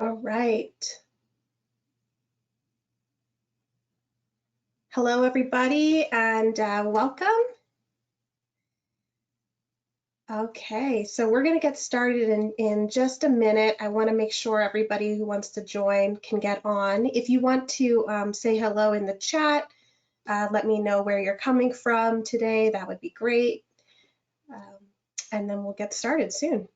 All right. Hello, everybody, and welcome. Okay, so we're going to get started in just a minute. I want to make sure everybody who wants to join can get on. If you want to say hello in the chat, let me know where you're coming from today. That would be great. And then we'll get started soon.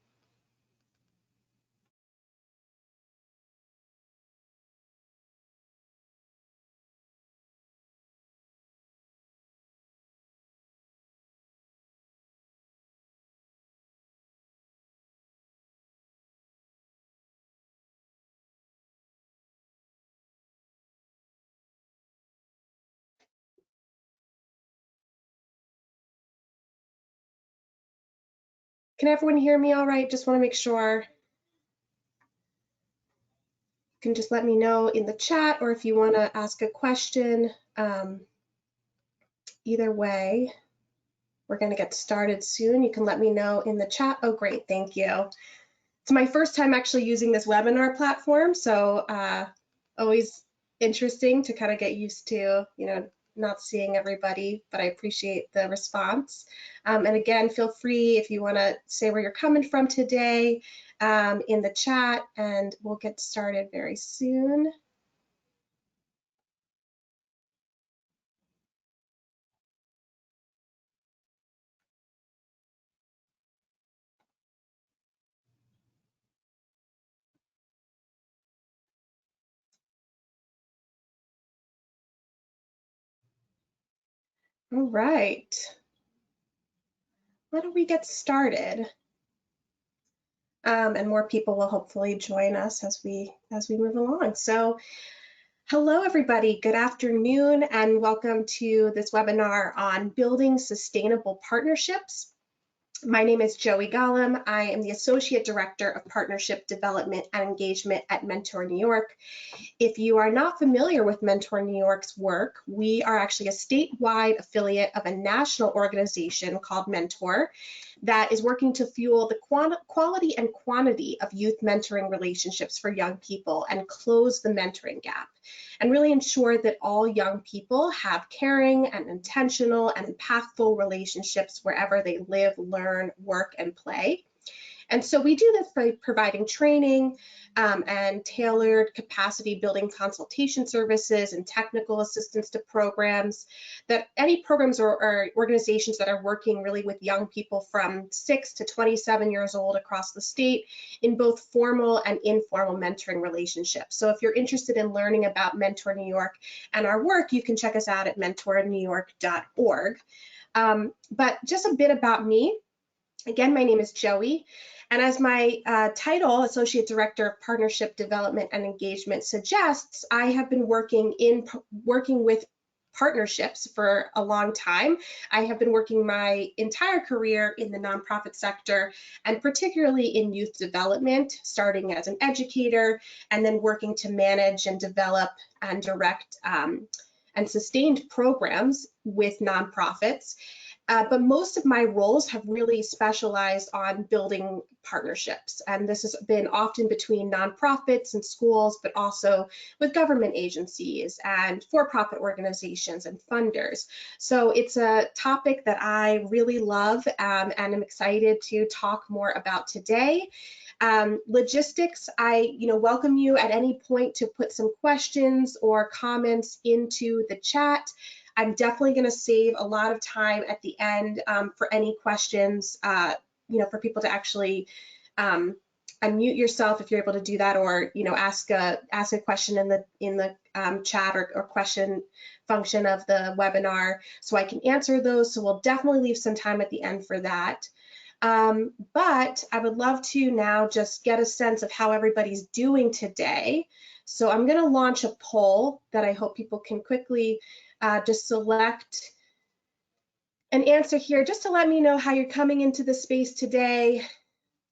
Can everyone hear me all right? Just want to make sure. You can just let me know in the chat, or if you want to ask a question. Either way, we're going to get started soon. You can let me know in the chat. Oh, great. Thank you. It's my first time actually using this webinar platform, so always interesting to kind of get used to, not seeing everybody, but I appreciate the response. And again, feel free if you want to say where you're coming from today in the chat, and we'll get started very soon. All right. Why don't we get started? And more people will hopefully join us as we move along. So hello, everybody. Good afternoon, and welcome to this webinar on building sustainable partnerships. My name is Joey Gollum. I am the Associate Director of Partnership Development and Engagement at Mentor New York. If you are not familiar with Mentor New York's work, we are actually a statewide affiliate of a national organization called Mentor that is working to fuel the quality and quantity of youth mentoring relationships for young people and close the mentoring gap, and really ensure that all young people have caring and intentional and impactful relationships wherever they live, learn, work, and play. And so we do this by providing training and tailored capacity building consultation services and technical assistance to programs, that any programs or organizations that are working really with young people from 6 to 27 years old across the state in both formal and informal mentoring relationships. So if you're interested in learning about Mentor New York and our work, you can check us out at mentornewyork.org. But just a bit about me. Again, my name is Joey, and as my title, Associate Director of Partnership Development and Engagement, suggests, I have been working with partnerships for a long time. I have been working my entire career in the nonprofit sector, and particularly in youth development, starting as an educator and then working to manage and develop and direct and sustained programs with nonprofits. But most of my roles have really specialized on building partnerships. And this has been often between nonprofits and schools, but also with government agencies and for-profit organizations and funders. So it's a topic that I really love and I'm excited to talk more about today. Logistics, I welcome you at any point to put some questions or comments into the chat. I'm definitely going to save a lot of time at the end for any questions, for people to actually unmute yourself if you're able to do that, or ask a question in the chat or question function of the webinar, so I can answer those. So we'll definitely leave some time at the end for that. But I would love to now just get a sense of how everybody's doing today. So I'm going to launch a poll that I hope people can quickly just select an answer here, just to let me know how you're coming into the space today.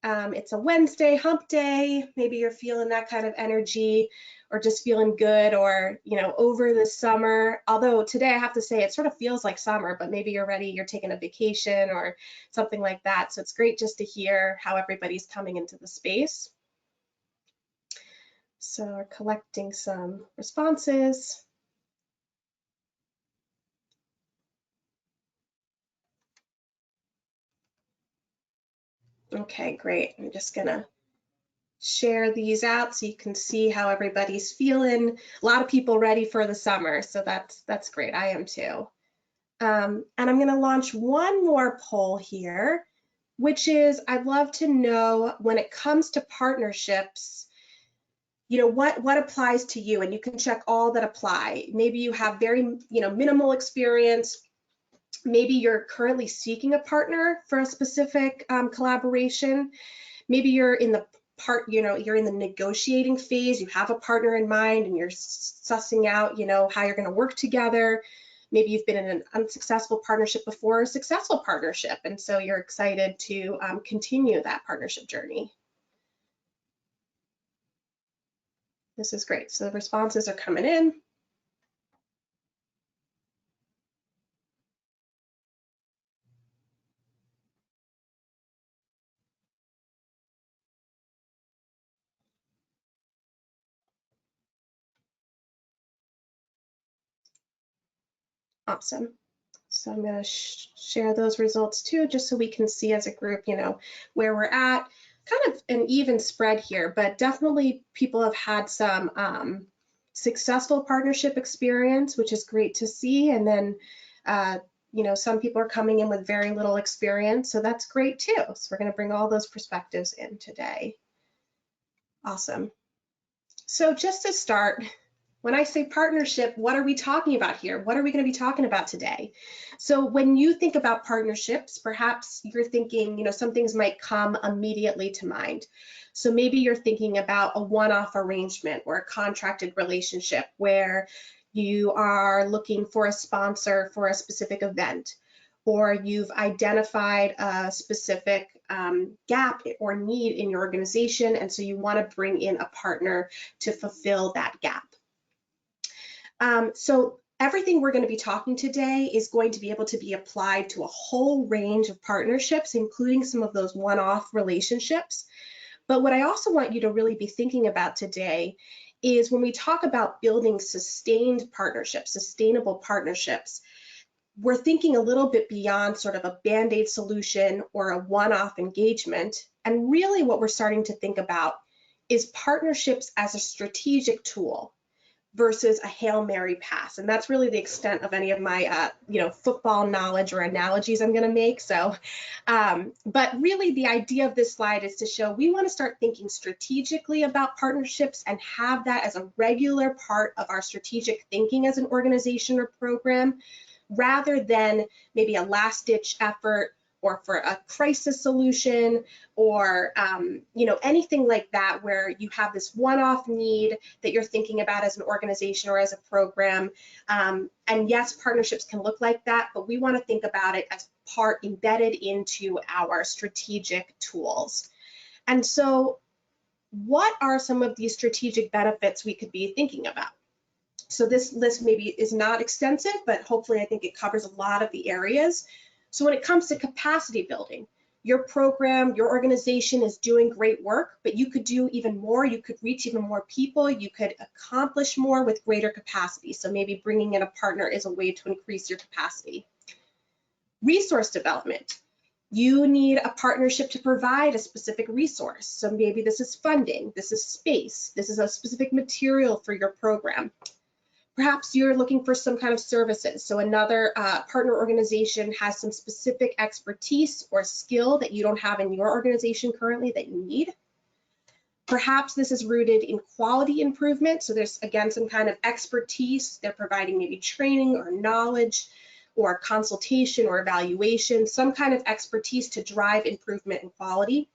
It's a Wednesday, hump day. Maybe you're feeling that kind of energy, or just feeling good, or over the summer. Although today I have to say it sort of feels like summer, but maybe you're ready, you're taking a vacation or something like that. So it's great just to hear how everybody's coming into the space. So we're collecting some responses. Okay, great. I'm just gonna share these out so you can see how everybody's feeling. A lot of people ready for the summer, so that's great. I am too. And I'm gonna launch one more poll here, which is I'd love to know when it comes to partnerships, you know, what applies to you, and you can check all that apply. Maybe you have very, you know, minimal experience. Maybe you're currently seeking a partner for a specific collaboration. Maybe you're in the you're in the negotiating phase, you have a partner in mind and you're sussing out, you know, how you're going to work together. Maybe you've been in an unsuccessful partnership before, a successful partnership, and so you're excited to continue that partnership journey. This is great. So the responses are coming in. Awesome. So I'm going to share those results too, just so we can see as a group, you know, where we're at. Kind of an even spread here, but definitely people have had some successful partnership experience, which is great to see. And then, you know, some people are coming in with very little experience, so that's great too. So we're going to bring all those perspectives in today. Awesome. So just to start, when I say partnership, what are we talking about here? What are we going to be talking about today? So when you think about partnerships, perhaps you're thinking, you know, some things might come immediately to mind. So maybe you're thinking about a one-off arrangement or a contracted relationship where you are looking for a sponsor for a specific event, or you've identified a specific gap or need in your organization, and so you want to bring in a partner to fulfill that gap. So everything we're going to be talking today is going to be able to be applied to a whole range of partnerships, including some of those one-off relationships. But what I also want you to really be thinking about today is when we talk about building sustained partnerships, sustainable partnerships, we're thinking a little bit beyond sort of a band-aid solution or a one-off engagement. And really what we're starting to think about is partnerships as a strategic tool versus a Hail Mary pass. And that's really the extent of any of my, you know, football knowledge or analogies I'm going to make. So, but really the idea of this slide is to show we want to start thinking strategically about partnerships and have that as a regular part of our strategic thinking as an organization or program, rather than maybe a last-ditch effort or for a crisis solution, or you know, anything like that where you have this one-off need that you're thinking about as an organization or as a program. And yes, partnerships can look like that, but we want to think about it as part embedded into our strategic tools. And so what are some of these strategic benefits we could be thinking about? So this list maybe is not extensive, but hopefully I think it covers a lot of the areas. So when it comes to capacity building, your program, your organization is doing great work, but you could do even more. You could reach even more people. You could accomplish more with greater capacity. So maybe bringing in a partner is a way to increase your capacity. Resource development. You need a partnership to provide a specific resource. So maybe this is funding, this is space, this is a specific material for your program. Perhaps you're looking for some kind of services. So another partner organization has some specific expertise or skill that you don't have in your organization currently that you need. Perhaps this is rooted in quality improvement. So there's, again, some kind of expertise. They're providing maybe training or knowledge or consultation or evaluation, some kind of expertise to drive improvement in quality.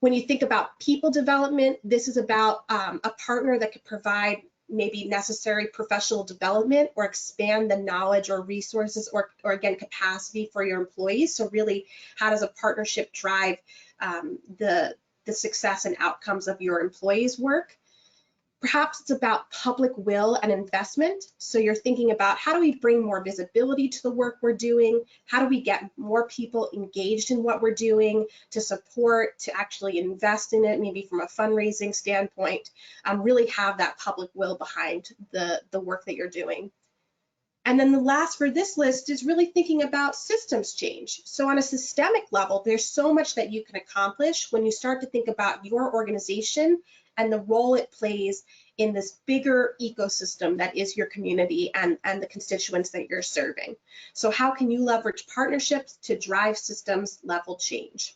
When you think about people development, this is about a partner that could provide maybe necessary professional development or expand the knowledge or resources or again, capacity for your employees. So really, how does a partnership drive the success and outcomes of your employees' work? Perhaps it's about public will and investment. So you're thinking about how do we bring more visibility to the work we're doing? How do we get more people engaged in what we're doing to support, to actually invest in it, maybe from a fundraising standpoint, really have that public will behind the work that you're doing. And then the last for this list is really thinking about systems change. So on a systemic level, there's so much that you can accomplish when you start to think about your organization and the role it plays in this bigger ecosystem that is your community and the constituents that you're serving. So how can you leverage partnerships to drive systems level change?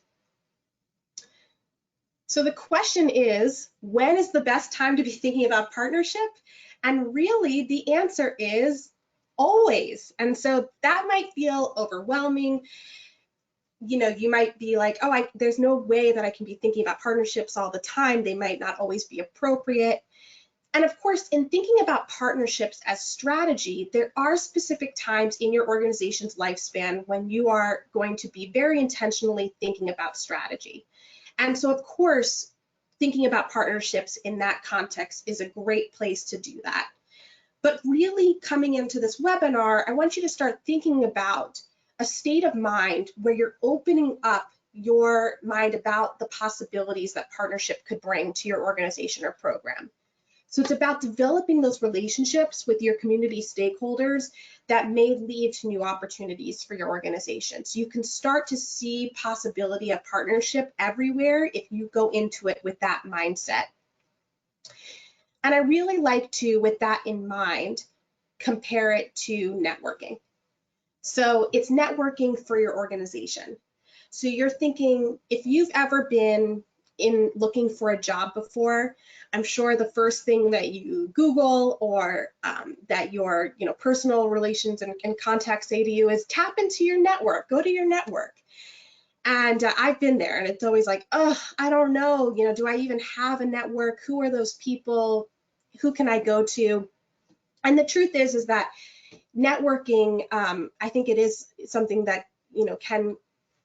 So the question is, when is the best time to be thinking about partnership? And really the answer is always. And so that might feel overwhelming. You know, you might be like, oh, there's no way that I can be thinking about partnerships all the time. They might not always be appropriate. And of course, in thinking about partnerships as strategy, there are specific times in your organization's lifespan when you are going to be very intentionally thinking about strategy. And so, of course, thinking about partnerships in that context is a great place to do that. But really coming into this webinar, I want you to start thinking about a state of mind where you're opening up your mind about the possibilities that partnership could bring to your organization or program. So it's about developing those relationships with your community stakeholders that may lead to new opportunities for your organization. So you can start to see possibility of partnership everywhere if you go into it with that mindset. And I really like to, with that in mind, compare it to networking. So it's networking for your organization. So you're thinking, if you've ever been in looking for a job before, I'm sure the first thing that you Google or that your personal relations and contacts say to you is tap into your network, go to your network. And I've been there, and it's always like, oh, I don't know, do I even have a network? Who are those people? Who can I go to? And the truth is that networking, I think it is something that, can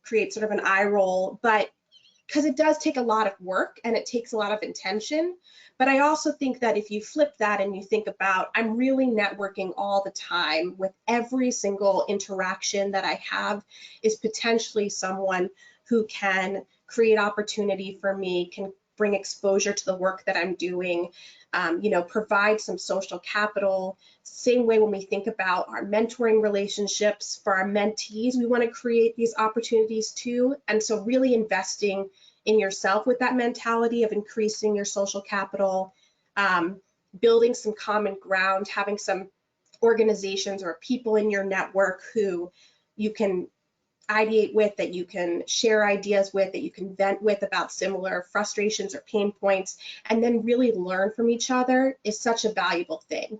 create sort of an eye roll, but because it does take a lot of work and it takes a lot of intention. But I also think that if you flip that and you think about, I'm really networking all the time with every single interaction that I have is potentially someone who can create opportunity for me, can bring exposure to the work that I'm doing, provide some social capital. Same way when we think about our mentoring relationships for our mentees, we want to create these opportunities too. And so really investing in yourself with that mentality of increasing your social capital, building some common ground, having some organizations or people in your network who you can ideate with, that you can share ideas with, that you can vent with about similar frustrations or pain points, and then really learn from each other is such a valuable thing.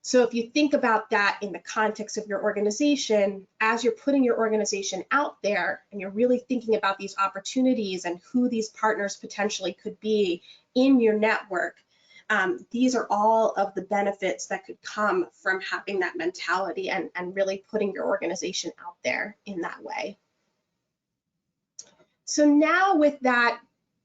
So if you think about that in the context of your organization, as you're putting your organization out there and you're really thinking about these opportunities and who these partners potentially could be in your network, these are all of the benefits that could come from having that mentality and really putting your organization out there in that way. So now with that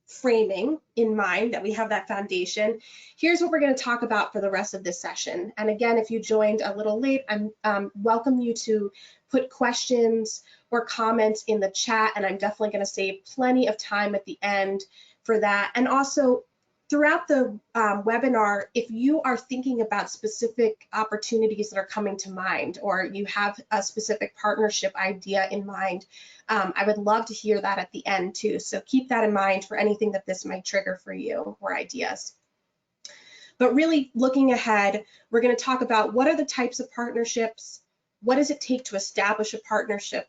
framing in mind, that we have that foundation, here's what we're going to talk about for the rest of this session. And again, if you joined a little late, I'm welcome you to put questions or comments in the chat, and I'm definitely going to save plenty of time at the end for that. And also throughout the webinar, if you are thinking about specific opportunities that are coming to mind, or you have a specific partnership idea in mind, I would love to hear that at the end too. So keep that in mind for anything that this might trigger for you or ideas. But really looking ahead, we're going to talk about what are the types of partnerships, what does it take to establish a partnership,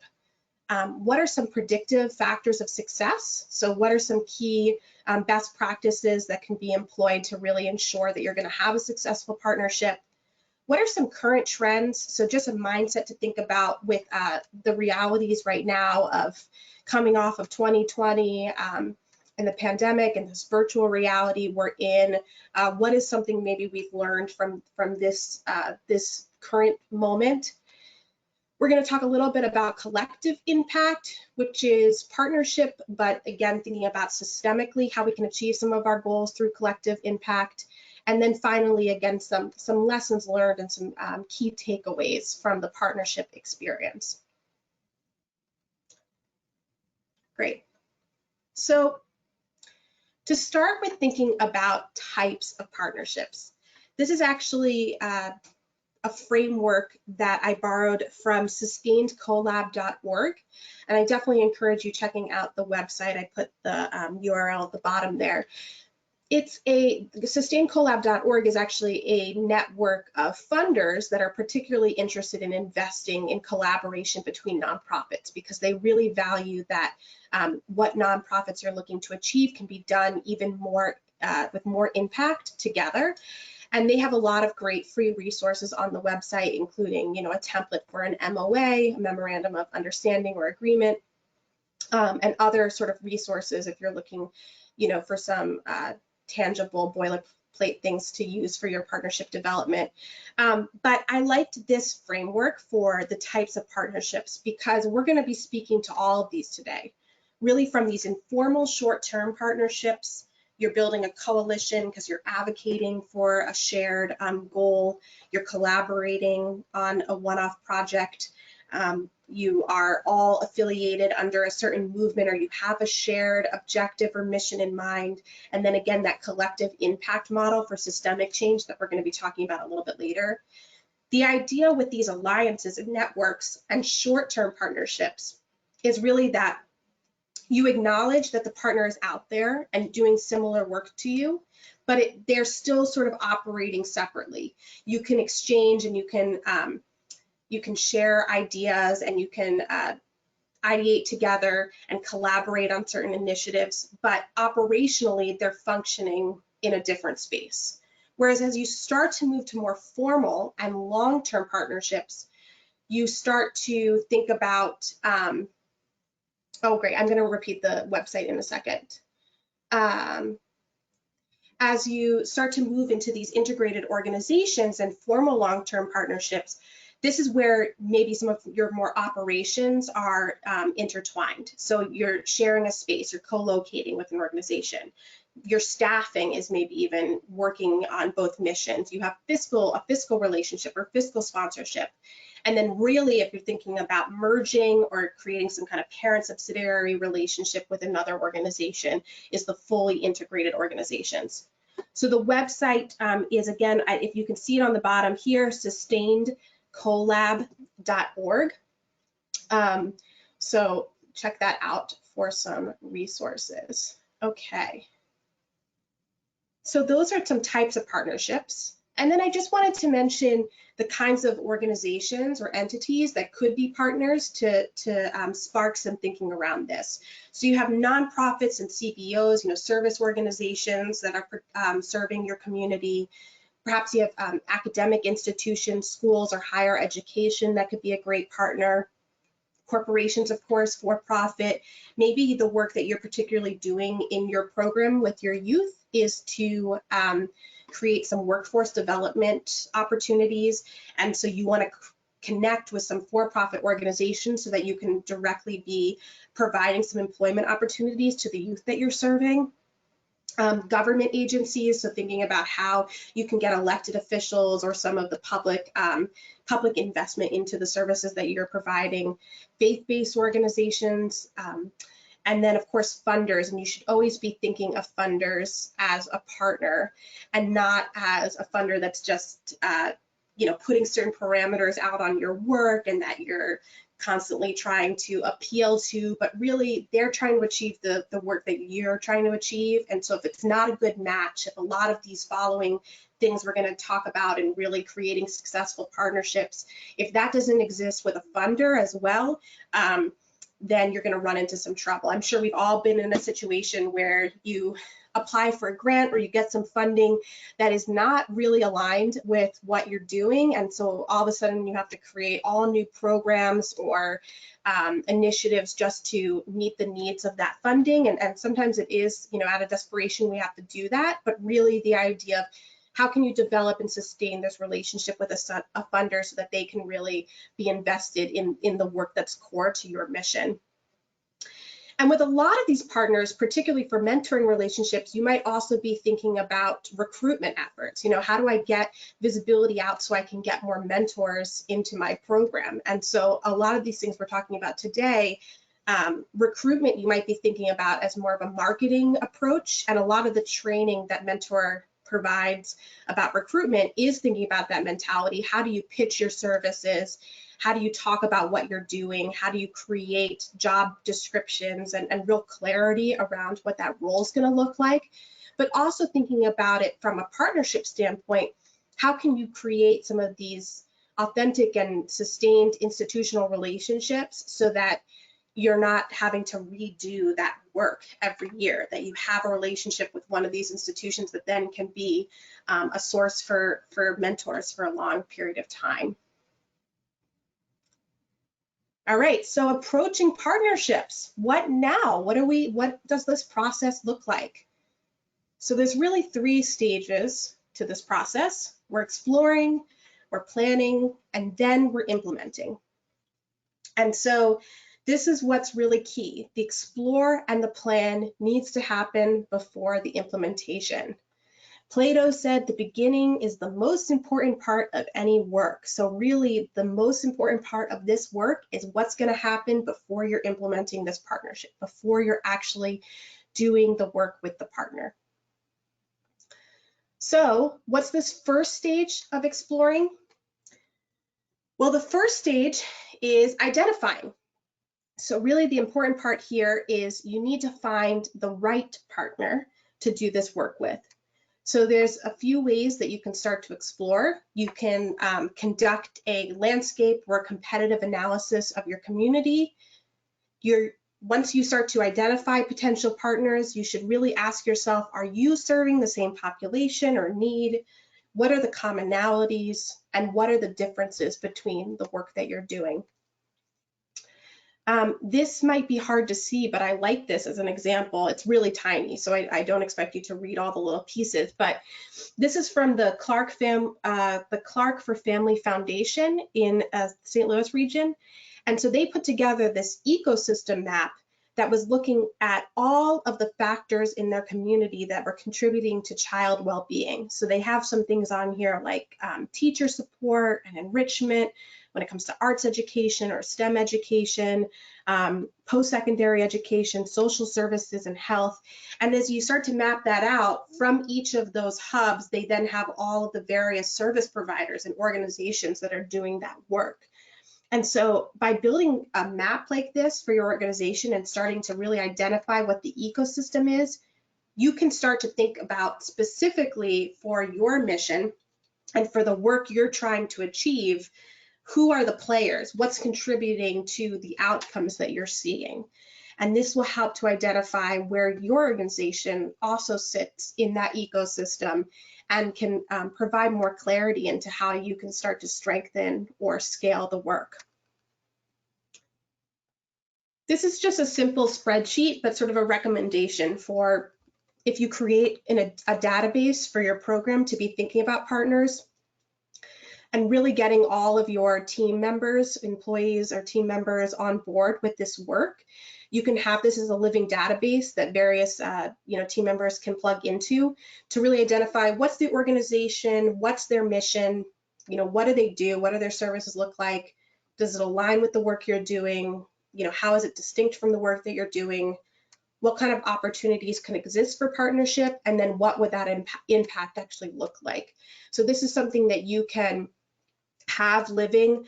what are some predictive factors of success? So what are some key best practices that can be employed to really ensure that you're going to have a successful partnership? What are some current trends? So just a mindset to think about with the realities right now of coming off of 2020 and the pandemic and this virtual reality we're in. What is something maybe we've learned from this, this current moment? We're going to talk a little bit about collective impact, which is partnership, but again, thinking about systemically how we can achieve some of our goals through collective impact. And then finally, again, some lessons learned and some key takeaways from the partnership experience. Great. So to start with thinking about types of partnerships, this is actually a framework that I borrowed from sustainedcollab.org, and I definitely encourage you checking out the website. I put the URL at the bottom there. Sustainedcollab.org is actually a network of funders that are particularly interested in investing in collaboration between nonprofits, because they really value that what nonprofits are looking to achieve can be done even more with more impact together. And they have a lot of great free resources on the website, including, a template for an MOA, a memorandum of understanding or agreement, and other sort of resources if you're looking, for some tangible boilerplate things to use for your partnership development. But I liked this framework for the types of partnerships because we're going to be speaking to all of these today, really from these informal short-term partnerships. You're building a coalition because you're advocating for a shared goal. You're collaborating on a one-off project. You are all affiliated under a certain movement, or you have a shared objective or mission in mind. And then again, that collective impact model for systemic change that we're going to be talking about a little bit later. The idea with these alliances and networks and short-term partnerships is really that you acknowledge that the partner is out there and doing similar work to you, but they're still sort of operating separately. You can exchange and you can share ideas and you can ideate together and collaborate on certain initiatives, but operationally they're functioning in a different space. Whereas as you start to move to more formal and long-term partnerships, you start to think about oh, great, I'm going to repeat the website in a second. As you start to move into these integrated organizations and formal long-term partnerships, this is where maybe some of your more operations are intertwined. So you're sharing a space, you're co-locating with an organization. Your staffing is maybe even working on both missions. You have a fiscal relationship or fiscal sponsorship. And then really, if you're thinking about merging or creating some kind of parent subsidiary relationship with another organization, is the fully integrated organizations. So the website is, again, if you can see it on the bottom here, sustainedcollab.org. So check that out for some resources. Okay. So those are some types of partnerships. And then I just wanted to mention the kinds of organizations or entities that could be partners to spark some thinking around this. So you have nonprofits and CBOs, service organizations that are serving your community. Perhaps you have academic institutions, schools, or higher education that could be a great partner. Corporations, of course, for-profit. Maybe the work that you're particularly doing in your program with your youth is to create some workforce development opportunities. And so you want to connect with some for-profit organizations so that you can directly be providing some employment opportunities to the youth that you're serving. Government agencies, so thinking about how you can get elected officials or some of the public investment into the services that you're providing. Faith-based organizations, and then of course funders, and you should always be thinking of funders as a partner and not as a funder that's just putting certain parameters out on your work and that you're constantly trying to appeal to, but really they're trying to achieve the work that you're trying to achieve. And so if it's not a good match, if a lot of these following things we're going to talk about in really creating successful partnerships, if that doesn't exist with a funder as well, then you're going to run into some trouble. I'm sure we've all been in a situation where you apply for a grant or you get some funding that is not really aligned with what you're doing, and so all of a sudden you have to create all new programs or initiatives just to meet the needs of that funding, and sometimes it is, out of desperation we have to do that, but really the idea of how can you develop and sustain this relationship with a funder so that they can really be invested in the work that's core to your mission. And with a lot of these partners, particularly for mentoring relationships, you might also be thinking about recruitment efforts. How do I get visibility out so I can get more mentors into my program? And so a lot of these things we're talking about today, recruitment you might be thinking about as more of a marketing approach, and a lot of the training that Mentor provides about recruitment is thinking about that mentality. How do you pitch your services? How do you talk about what you're doing? How do you create job descriptions and real clarity around what that role is going to look like? But also thinking about it from a partnership standpoint, how can you create some of these authentic and sustained institutional relationships so that you're not having to redo that work every year, that you have a relationship with one of these institutions that then can be a source for mentors for a long period of time. All right, so approaching partnerships. What now? What does this process look like? So there's really 3 stages to this process. We're exploring, we're planning, and then we're implementing. And so this is what's really key. The explore and the plan needs to happen before the implementation. Plato said the beginning is the most important part of any work. So really the most important part of this work is what's going to happen before you're implementing this partnership, before you're actually doing the work with the partner. So what's this first stage of exploring? Well, the first stage is identifying. So really the important part here is you need to find the right partner to do this work with. So there's a few ways that you can start to explore. You can conduct a landscape or competitive analysis of your community. Once you start to identify potential partners, you should really ask yourself, are you serving the same population or need? What are the commonalities and what are the differences between the work that you're doing? This might be hard to see, but I like this as an example. It's really tiny, so I don't expect you to read all the little pieces, but this is from the Clark for Family Foundation in St. Louis region. And so they put together this ecosystem map that was looking at all of the factors in their community that were contributing to child well-being. So they have some things on here like teacher support and enrichment when it comes to arts education or STEM education, post-secondary education, social services, and health. And as you start to map that out from each of those hubs, they then have all of the various service providers and organizations that are doing that work. And so by building a map like this for your organization and starting to really identify what the ecosystem is, you can start to think about specifically for your mission and for the work you're trying to achieve, who are the players, what's contributing to the outcomes that you're seeing. And this will help to identify where your organization also sits in that ecosystem and can provide more clarity into how you can start to strengthen or scale the work. This is just a simple spreadsheet, but sort of a recommendation for if you create a database for your program to be thinking about partners and really getting all of your team members, employees, or team members on board with this work. You can have this as a living database that various team members can plug into to really identify what's the organization, what's their mission, what do they do, what do their services look like, does it align with the work you're doing, how is it distinct from the work that you're doing, what kind of opportunities can exist for partnership, and then what would that impact actually look like. So this is something that you can have living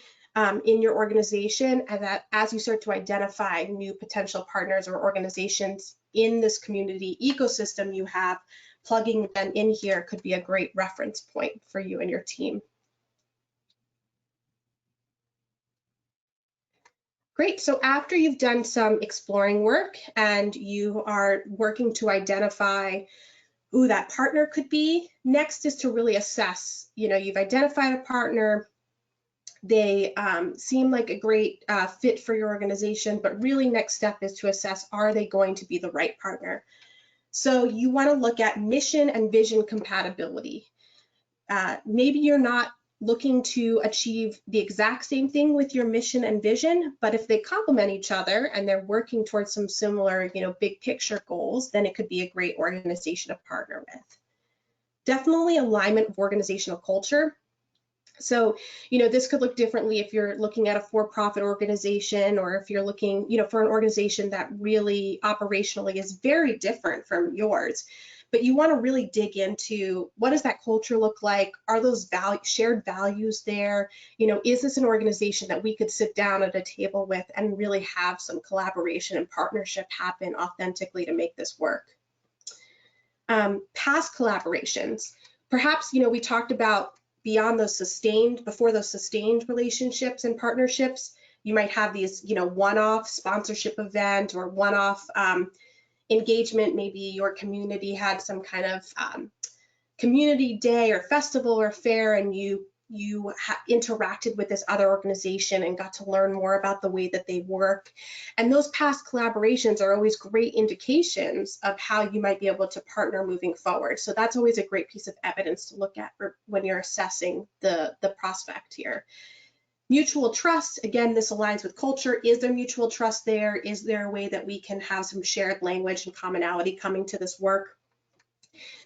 in your organization, and that as you start to identify new potential partners or organizations in this community ecosystem you have, plugging them in here could be a great reference point for you and your team. Great, so after you've done some exploring work and you are working to identify who that partner could be, next is to really assess, you've identified a partner, they seem like a great fit for your organization, but really next step is to assess, are they going to be the right partner? So you want to look at mission and vision compatibility. Maybe you're not looking to achieve the exact same thing with your mission and vision, but if they complement each other and they're working towards some similar, big picture goals, then it could be a great organization to partner with. Definitely alignment of organizational culture. So, this could look differently if you're looking at a for-profit organization, or if you're looking, for an organization that really operationally is very different from yours. But you want to really dig into, what does that culture look like? Are those shared values there? Is this an organization that we could sit down at a table with and really have some collaboration and partnership happen authentically to make this work? Past collaborations. Perhaps, we talked about before those sustained relationships and partnerships, you might have these, one-off sponsorship event or one-off engagement. Maybe your community had some kind of community day or festival or fair, and you interacted with this other organization and got to learn more about the way that they work. And those past collaborations are always great indications of how you might be able to partner moving forward. So that's always a great piece of evidence to look at when you're assessing the prospect here. Mutual trust, again, this aligns with culture. Is there mutual trust there? Is there a way that we can have some shared language and commonality coming to this work?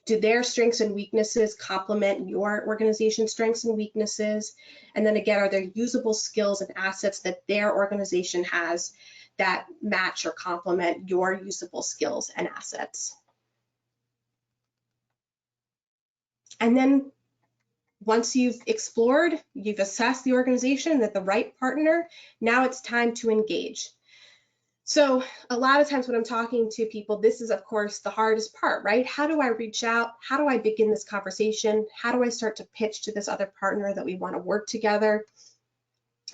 Do their strengths and weaknesses complement your organization's strengths and weaknesses? And then again, are there usable skills and assets that their organization has that match or complement your usable skills and assets? And then once you've explored, you've assessed the organization, that the right partner, now it's time to engage. So a lot of times when I'm talking to people, this is of course the hardest part, right? How do I reach out? How do I begin this conversation? How do I start to pitch to this other partner that we want to work together?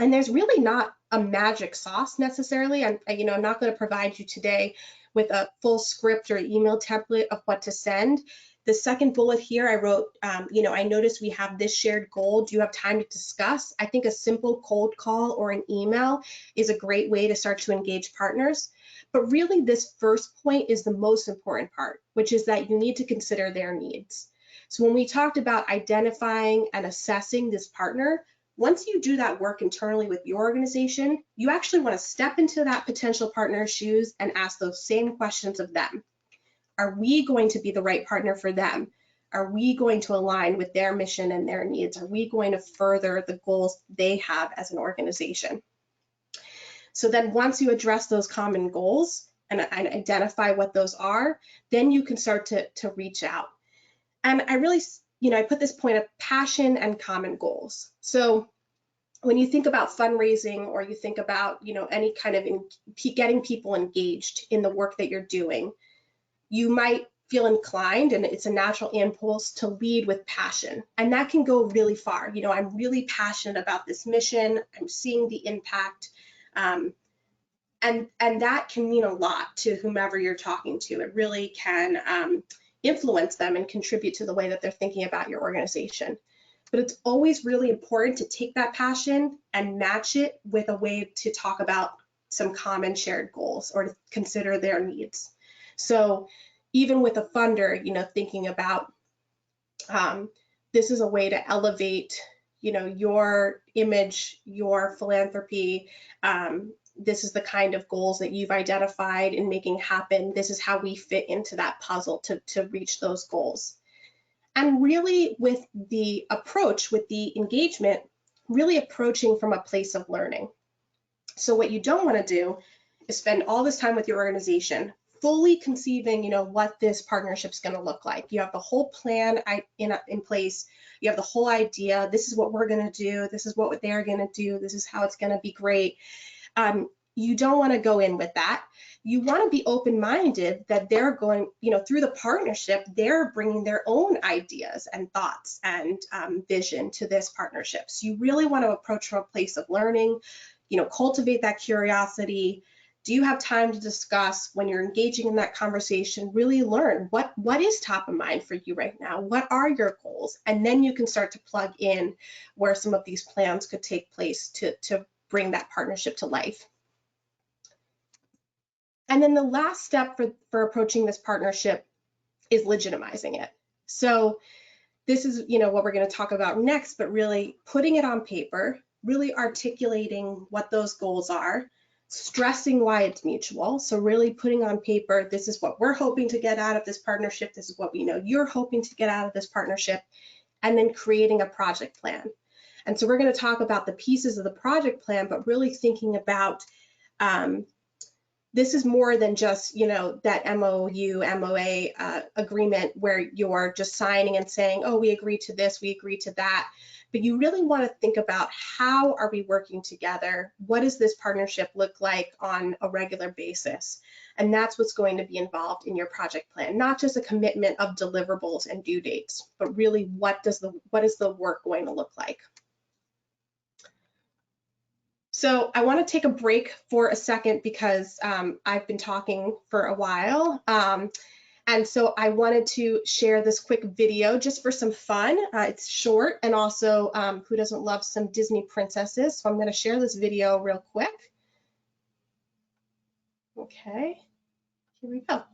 And there's really not a magic sauce necessarily. I'm not going to provide you today with a full script or email template of what to send. The second bullet here, I wrote, I noticed we have this shared goal. Do you have time to discuss? I think a simple cold call or an email is a great way to start to engage partners. But really, this first point is the most important part, which is that you need to consider their needs. So when we talked about identifying and assessing this partner, once you do that work internally with your organization, you actually want to step into that potential partner's shoes and ask those same questions of them. Are we going to be the right partner for them? Are we going to align with their mission and their needs? Are we going to further the goals they have as an organization? So then once you address those common goals and identify what those are, then you can start to reach out. And I really, I put this point of passion and common goals. So when you think about fundraising, or you think about, any kind of getting people engaged in the work that you're doing, you might feel inclined, and it's a natural impulse, to lead with passion. And that can go really far. I'm really passionate about this mission. I'm seeing the impact. And that can mean a lot to whomever you're talking to. It really can influence them and contribute to the way that they're thinking about your organization. But it's always really important to take that passion and match it with a way to talk about some common shared goals, or to consider their needs. So even with a funder, thinking about this is a way to elevate, your image, your philanthropy. This is the kind of goals that you've identified in making happen. This is how we fit into that puzzle to reach those goals. And really, with the approach, with the engagement, really approaching from a place of learning. So what you don't want to do is spend all this time with your organization fully conceiving, what this partnership is going to look like. You have the whole plan in place. You have the whole idea. This is what we're going to do. This is what they're going to do. This is how it's going to be great. You don't want to go in with that. You want to be open-minded that they're going, through the partnership, they're bringing their own ideas and thoughts and vision to this partnership. So you really want to approach from a place of learning, cultivate that curiosity. Do you have time to discuss when you're engaging in that conversation? Really learn what is top of mind for you right now? What are your goals? And then you can start to plug in where some of these plans could take place to bring that partnership to life. And then the last step for approaching this partnership is legitimizing it. So this is, what we're going to talk about next, but really putting it on paper, really articulating what those goals are, stressing why it's mutual. So really putting on paper, this is what we're hoping to get out of this partnership. This is what we know you're hoping to get out of this partnership, and then creating a project plan. And so we're going to talk about the pieces of the project plan, but really thinking about this is more than just, that MOU, MOA agreement where you're just signing and saying, oh, we agree to this, we agree to that. But you really want to think about, how are we working together? What does this partnership look like on a regular basis? And that's what's going to be involved in your project plan, not just a commitment of deliverables and due dates, but really what is the work going to look like? So I want to take a break for a second because I've been talking for a while. And so I wanted to share this quick video just for some fun. It's short, and also who doesn't love some Disney princesses? So I'm going to share this video real quick. Okay, here we go.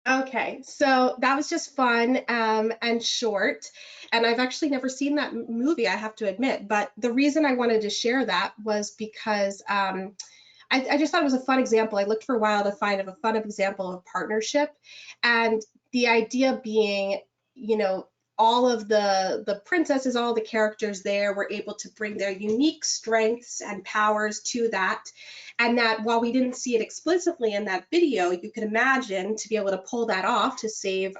Okay, so that was just fun and short, and I've actually never seen that movie, I have to admit, but the reason I wanted to share that was because I just thought it was a fun example. I looked for a while to find a fun example of partnership, and the idea being, all of the princesses, all the characters there were able to bring their unique strengths and powers to that. And that while we didn't see it explicitly in that video, you could imagine to be able to pull that off to save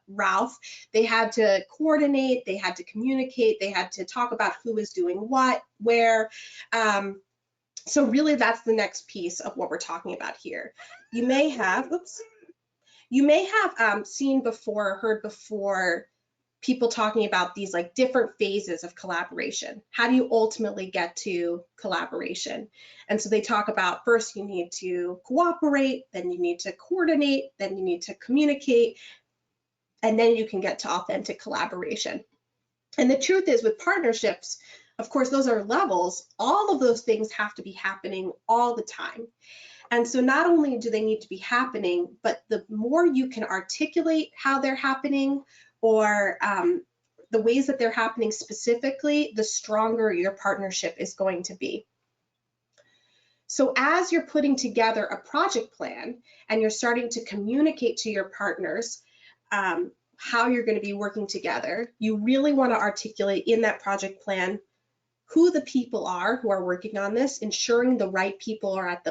Ralph, they had to coordinate, they had to communicate, they had to talk about who was doing what, where. So really that's the next piece of what we're talking about here. You may have, seen before, heard before, people talking about these like different phases of collaboration. How do you ultimately get to collaboration? And so they talk about, first you need to cooperate, then you need to coordinate, then you need to communicate, and then you can get to authentic collaboration. And the truth is, with partnerships, of course, those are levels. All of those things have to be happening all the time. And so not only do they need to be happening, but the more you can articulate how they're happening, or the ways that they're happening specifically, the stronger your partnership is going to be. So as you're putting together a project plan and you're starting to communicate to your partners how you're going to be working together, you really want to articulate in that project plan who the people are who are working on this, ensuring the right people are at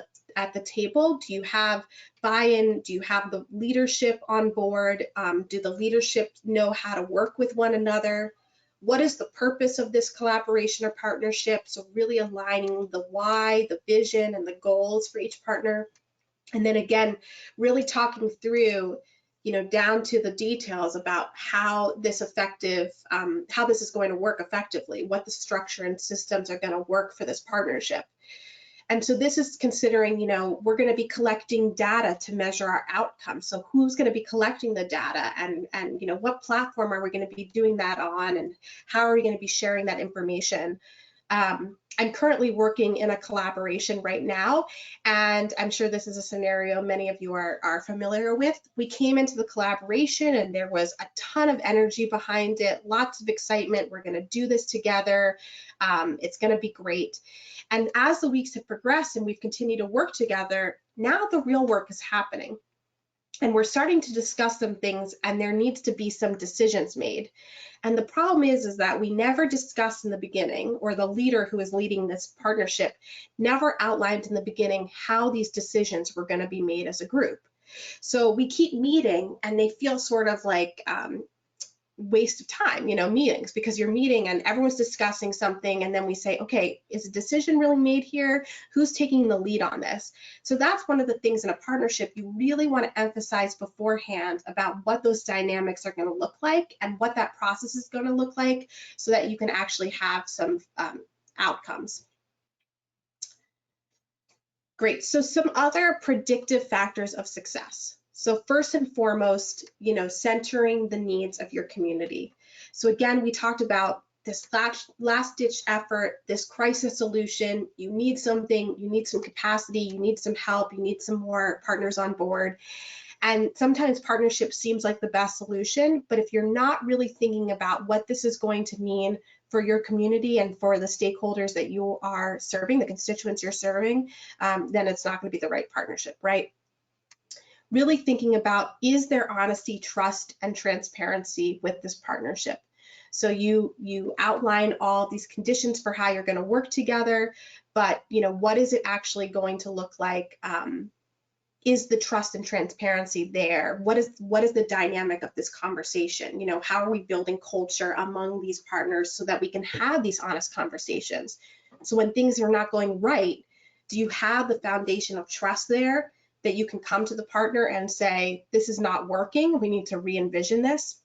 the table. Do you have buy-in? Do you have the leadership on board? Do the leadership know how to work with one another? What is the purpose of this collaboration or partnership? So really aligning the why, the vision, and the goals for each partner. And then again, really talking through down to the details about how this how this is going to work effectively, what the structure and systems are going to work for this partnership. And so this is considering, we're going to be collecting data to measure our outcomes. So who's going to be collecting the data, and what platform are we going to be doing that on, and how are we going to be sharing that information? I'm currently working in a collaboration right now, and I'm sure this is a scenario many of you are familiar with. We came into the collaboration and there was a ton of energy behind it, lots of excitement. We're going to do this together. It's going to be great. And as the weeks have progressed and we've continued to work together, now the real work is happening. And we're starting to discuss some things, and there needs to be some decisions made. And the problem is that we never discussed in the beginning, or the leader who is leading this partnership never outlined in the beginning how these decisions were going to be made as a group. So we keep meeting, and they feel sort of like waste of time, meetings, because you're meeting and everyone's discussing something, and then we say, okay, is a decision really made here? Who's taking the lead on this? So that's one of the things in a partnership you really want to emphasize beforehand about what those dynamics are going to look like and what that process is going to look like, so that you can actually have some outcomes. Great. So some other predictive factors of success. So first and foremost, centering the needs of your community. So again, we talked about this last-ditch effort, this crisis solution. You need something, you need some capacity, you need some help, you need some more partners on board. And sometimes partnership seems like the best solution, but if you're not really thinking about what this is going to mean for your community and for the stakeholders that you are serving, the constituents you're serving, then it's not going to be the right partnership, right? Really thinking about, is there honesty, trust, and transparency with this partnership? So you outline all these conditions for how you're going to work together, but what is it actually going to look like? Is the trust and transparency there? What is the dynamic of this conversation? How are we building culture among these partners so that we can have these honest conversations? So when things are not going right, do you have the foundation of trust there, that you can come to the partner and say, this is not working, we need to re-envision this?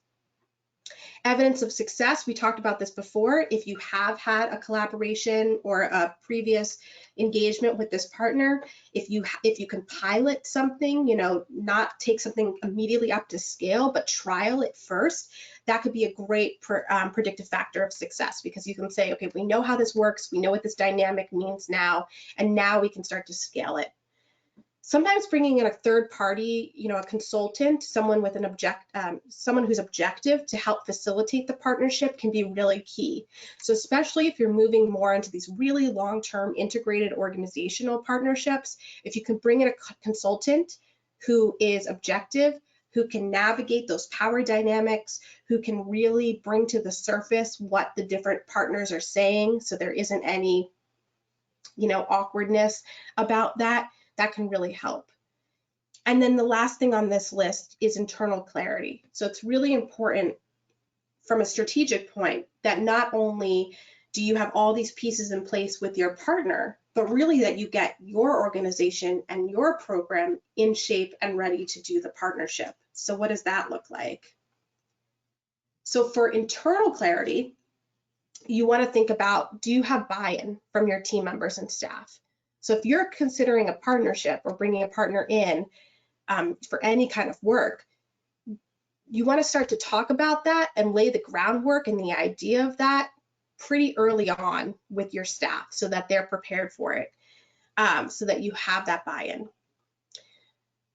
Evidence of success, we talked about this before. If you have had a collaboration or a previous engagement with this partner, if you can pilot something, not take something immediately up to scale, but trial it first, that could be a great predictive factor of success, because you can say, okay, we know how this works, we know what this dynamic means now, and now we can start to scale it. Sometimes bringing in a third party, a consultant, someone with someone who's objective to help facilitate the partnership can be really key. So especially if you're moving more into these really long-term integrated organizational partnerships, if you can bring in a consultant who is objective, who can navigate those power dynamics, who can really bring to the surface what the different partners are saying, so there isn't any, awkwardness about that, that can really help. And then the last thing on this list is internal clarity. So it's really important from a strategic point that not only do you have all these pieces in place with your partner, but really that you get your organization and your program in shape and ready to do the partnership. So what does that look like? So for internal clarity, you want to think about, do you have buy-in from your team members and staff? So if you're considering a partnership or bringing a partner in for any kind of work, you want to start to talk about that and lay the groundwork and the idea of that pretty early on with your staff, so that they're prepared for it, so that you have that buy-in.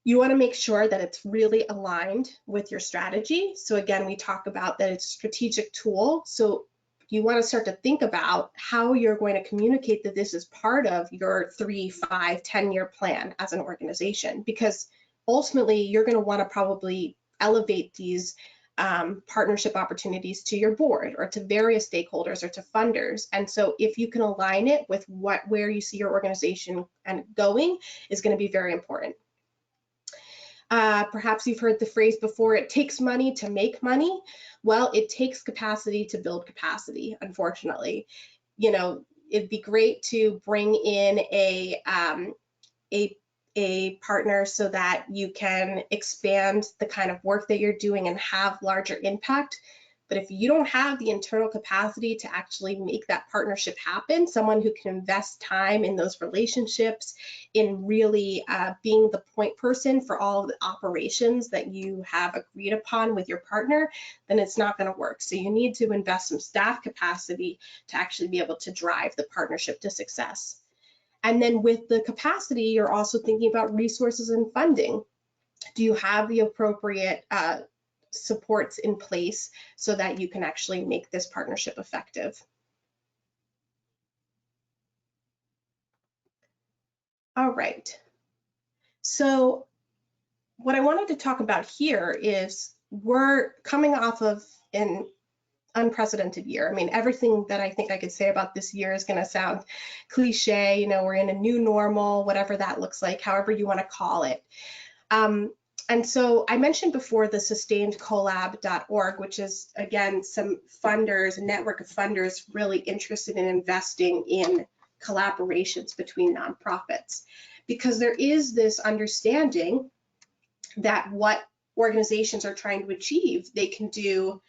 You want to make sure that it's really aligned with your strategy. So again, we talk about that it's a strategic tool. So you want to start to think about how you're going to communicate that this is part of your 3, 5, 10-year plan as an organization, because ultimately you're going to want to probably elevate these partnership opportunities to your board or to various stakeholders or to funders. And so if you can align it with where you see your organization and going is going to be very important. Perhaps you've heard the phrase before, it takes money to make money. Well, it takes capacity to build capacity, unfortunately. It'd be great to bring in a a partner so that you can expand the kind of work that you're doing and have larger impact. But if you don't have the internal capacity to actually make that partnership happen, someone who can invest time in those relationships, in really being the point person for all of the operations that you have agreed upon with your partner, then it's not going to work. So you need to invest some staff capacity to actually be able to drive the partnership to success. And then with the capacity, you're also thinking about resources and funding. Do you have the appropriate supports in place so that you can actually make this partnership effective? All right. So what I wanted to talk about here is we're coming off of an unprecedented year. I mean, everything that I think I could say about this year is going to sound cliche. You know, we're in a new normal, whatever that looks like, however you want to call it. And so I mentioned before the sustainedcollab.org, which is, again, some funders, a network of funders really interested in investing in collaborations between nonprofits, because there is this understanding that what organizations are trying to achieve, they can do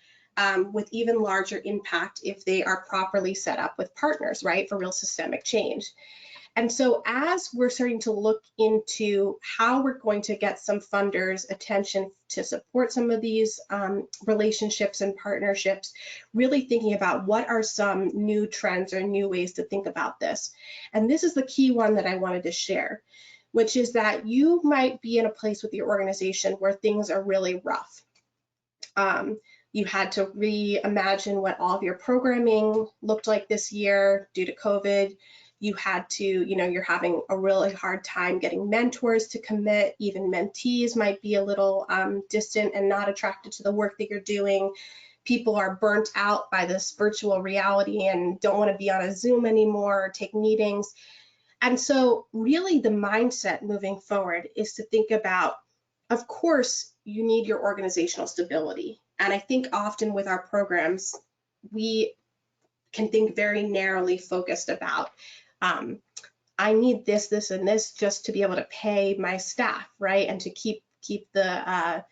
with even larger impact if they are properly set up with partners, right, for real systemic change. And so as we're starting to look into how we're going to get some funders' attention to support some of these relationships and partnerships, really thinking about what are some new trends or new ways to think about this. And this is the key one that I wanted to share, which is that you might be in a place with your organization where things are really rough. You had to reimagine what all of your programming looked like this year due to COVID. You had to, you know, you're having a really hard time getting mentors to commit. Even mentees might be a little distant and not attracted to the work that you're doing. People are burnt out by this virtual reality and don't want to be on a Zoom anymore or take meetings. And so really the mindset moving forward is to think about, of course, you need your organizational stability. And I think often with our programs, we can think very narrowly focused about, I need this, this, and this just to be able to pay my staff, right? And to keep the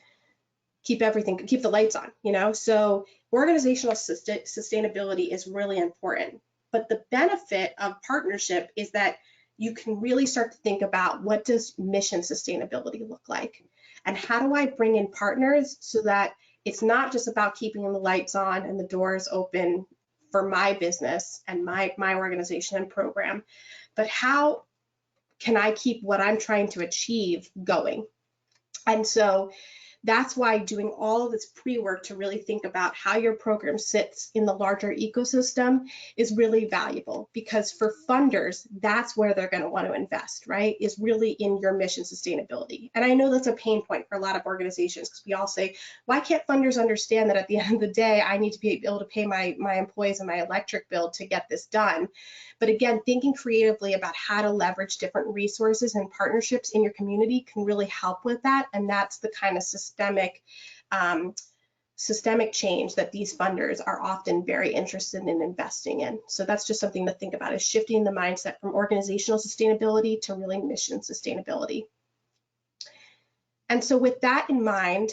lights on, you know? So organizational sustainability is really important. But the benefit of partnership is that you can really start to think about, what does mission sustainability look like? And how do I bring in partners so that it's not just about keeping the lights on and the doors open for my business and my organization and program, but how can I keep what I'm trying to achieve going? And so that's why doing all of this pre-work to really think about how your program sits in the larger ecosystem is really valuable, because for funders, that's where they're going to want to invest, right? Is really in your mission sustainability. And I know that's a pain point for a lot of organizations, because we all say, why can't funders understand that at the end of the day, I need to be able to pay my employees and my electric bill to get this done? But again, thinking creatively about how to leverage different resources and partnerships in your community can really help with that. And that's the kind of systemic change that these funders are often very interested in investing in. So that's just something to think about, is shifting the mindset from organizational sustainability to really mission sustainability. And so with that in mind,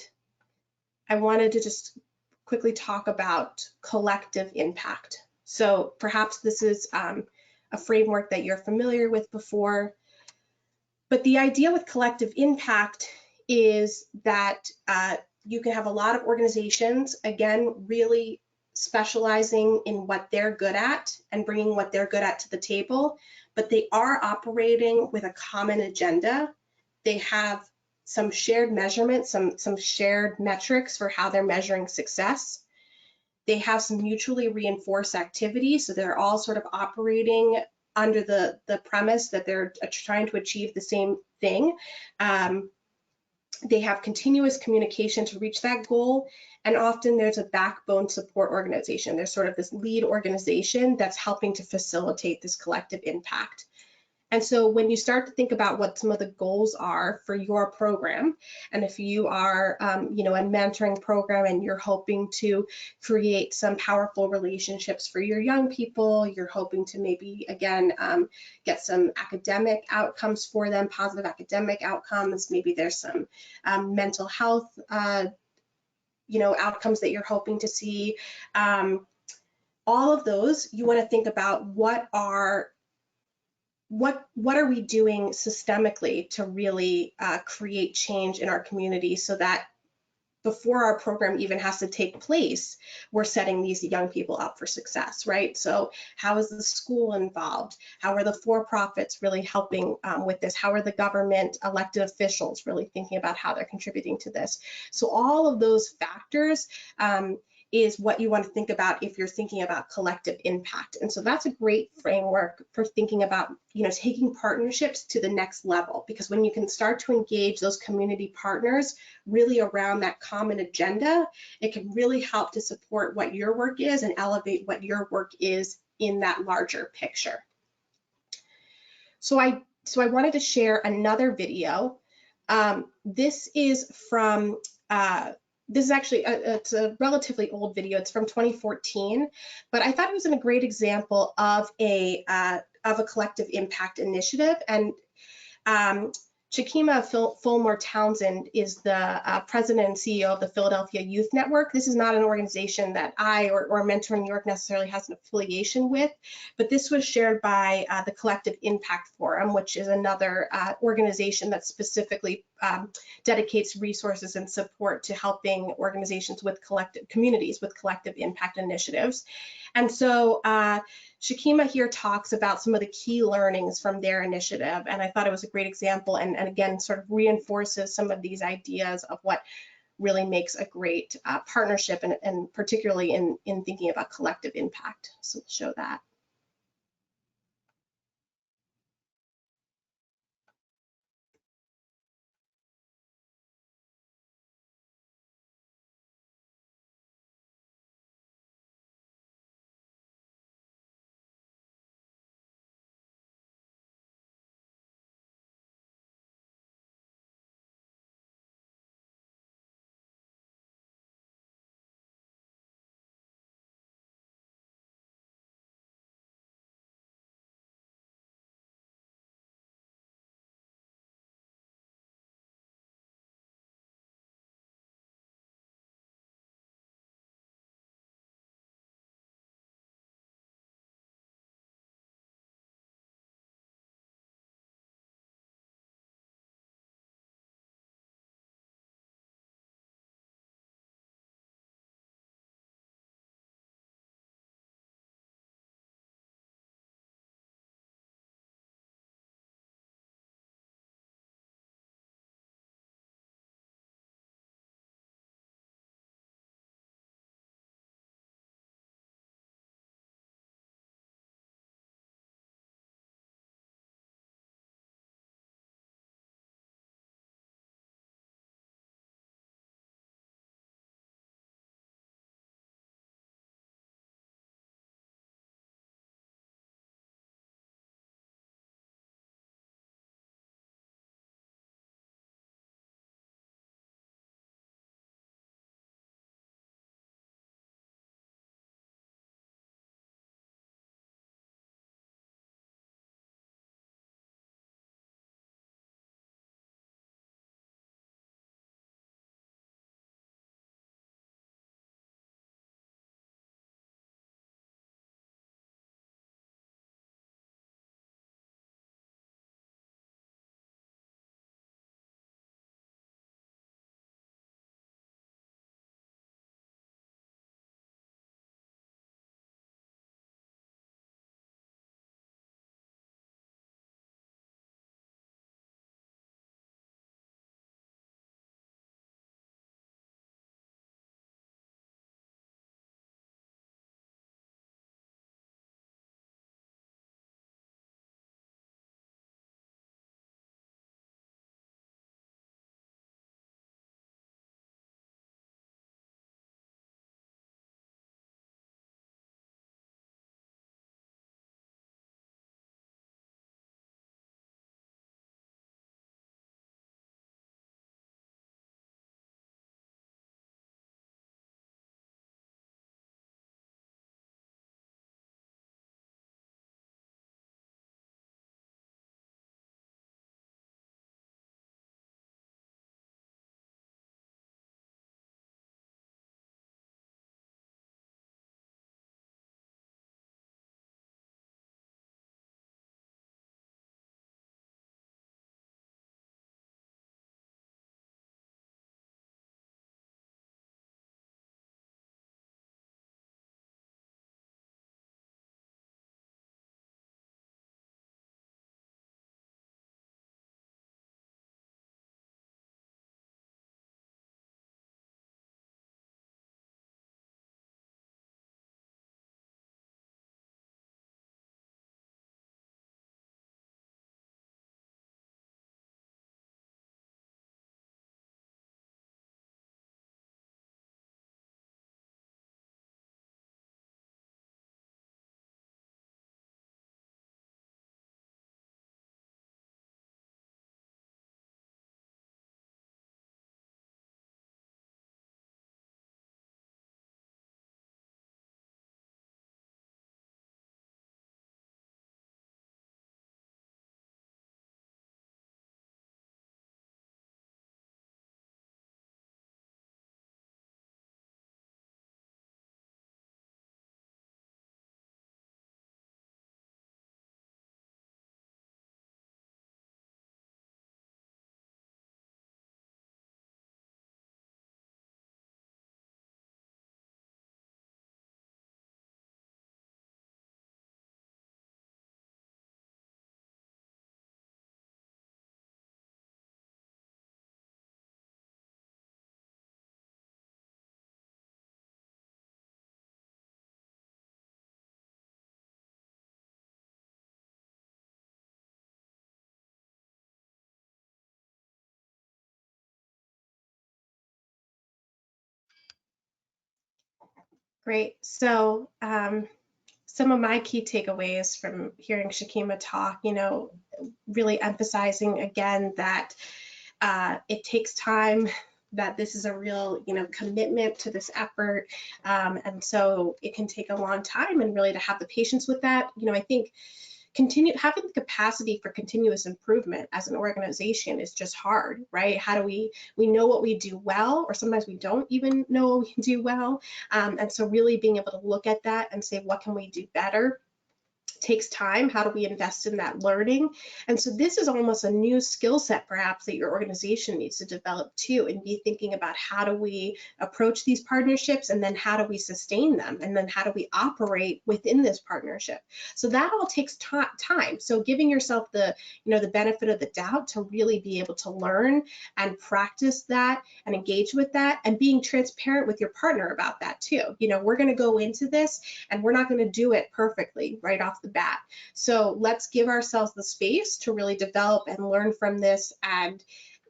I wanted to just quickly talk about collective impact. So perhaps this is a framework that you're familiar with before, but the idea with collective impact is that you can have a lot of organizations, again, really specializing in what they're good at and bringing what they're good at to the table, but they are operating with a common agenda. They have some shared measurements, some shared metrics for how they're measuring success. They have some mutually reinforced activities, so they're all sort of operating under the premise that they're trying to achieve the same thing. They have continuous communication to reach that goal, and often there's a backbone support organization. There's sort of this lead organization that's helping to facilitate this collective impact. And so when you start to think about what some of the goals are for your program, and if you are, you know, a mentoring program and you're hoping to create some powerful relationships for your young people, you're hoping to maybe, again, get some academic outcomes for them, positive academic outcomes, maybe there's some mental health, you know, outcomes that you're hoping to see. All of those, you want to think about what are we doing systemically to really create change in our community, so that before our program even has to take place, we're setting these young people up for success, right? So how is the school involved? How are the for-profits really helping with this? How are the government elected officials really thinking about how they're contributing to this? So all of those factors is what you want to think about if you're thinking about collective impact. And so that's a great framework for thinking about, you know, taking partnerships to the next level, because when you can start to engage those community partners really around that common agenda, it can really help to support what your work is and elevate what your work is in that larger picture. So I wanted to share another video. This is from this is actually it's a relatively old video. It's from 2014, but I thought it was a great example of a collective impact initiative. And Shakima Fulmore Townsend is the president and CEO of the Philadelphia Youth Network. This is not an organization that I or Mentoring New York necessarily has an affiliation with, but this was shared by the Collective Impact Forum, which is another organization that specifically dedicates resources and support to helping organizations with communities with collective impact initiatives. And so Shakima here talks about some of the key learnings from their initiative, and I thought it was a great example, and again sort of reinforces some of these ideas of what really makes a great partnership, and particularly in thinking about collective impact. So we'll show that. Great. So some of my key takeaways from hearing Shakima talk, really emphasizing again that it takes time, that this is a real, commitment to this effort. And so it can take a long time, and really to have the patience with that, I think having the capacity for continuous improvement as an organization is just hard, right? How do we know what we do well, or sometimes we don't even know what we do well. And so really being able to look at that and say, what can we do better? Takes time. How do we invest in that learning? And so this is almost a new skill set perhaps that your organization needs to develop too, and be thinking about how do we approach these partnerships, and then how do we sustain them, and then how do we operate within this partnership. So that all takes time. So giving yourself the the benefit of the doubt to really be able to learn and practice that and engage with that, and being transparent with your partner about that too. We're going to go into this and we're not going to do it perfectly right off the bat. So let's give ourselves the space to really develop and learn from this, and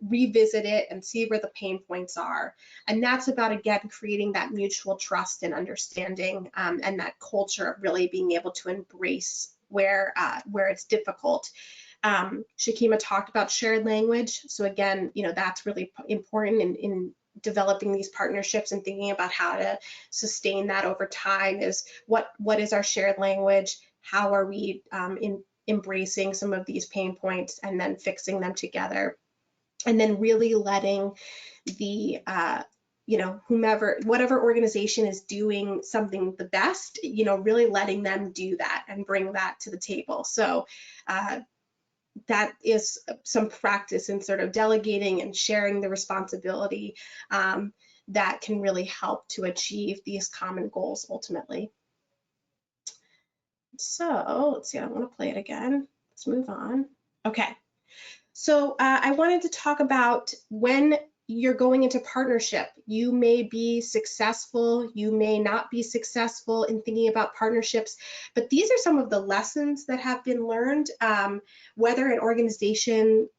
revisit it and see where the pain points are. And that's about, again, creating that mutual trust and understanding, and that culture of really being able to embrace where it's difficult. Shakima talked about shared language. So again, that's really important in developing these partnerships, and thinking about how to sustain that over time. Is what is our shared language? How are we embracing some of these pain points and then fixing them together? And then really letting the whatever organization is doing something the best, really letting them do that and bring that to the table. So that is some practice in sort of delegating and sharing the responsibility, that can really help to achieve these common goals ultimately. So let's see, I want to play it again. Let's move on. Okay, so I wanted to talk about when you're going into partnership. You may be successful, you may not be successful in thinking about partnerships, but these are some of the lessons that have been learned, whether an organizations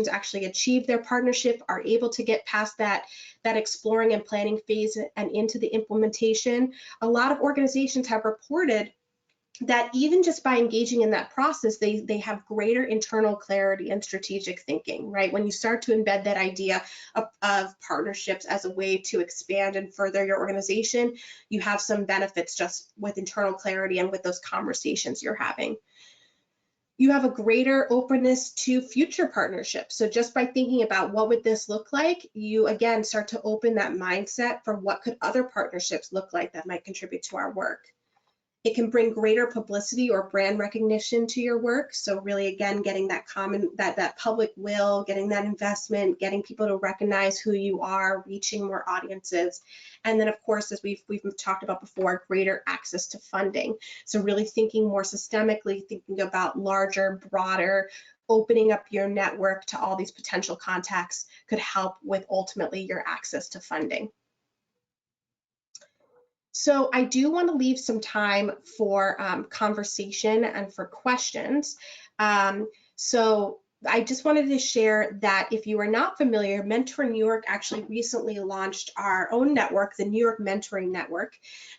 actually achieve their partnership, are able to get past that exploring and planning phase and into the implementation. A lot of organizations have reported that even just by engaging in that process, they have greater internal clarity and strategic thinking, right? When you start to embed that idea of partnerships as a way to expand and further your organization, you have some benefits just with internal clarity and with those conversations you're having. You have a greater openness to future partnerships. So just by thinking about what would this look like, you again start to open that mindset for what could other partnerships look like that might contribute to our work. It can bring greater publicity or brand recognition to your work. So really, again, getting that that public will, getting that investment, getting people to recognize who you are, reaching more audiences. And then, of course, as we've talked about before, greater access to funding. So really thinking more systemically, thinking about larger, broader, opening up your network to all these potential contacts could help with ultimately your access to funding. So I do want to leave some time for conversation and for questions. So I just wanted to share that if you are not familiar, Mentor New York actually recently launched our own network, the New York Mentoring Network.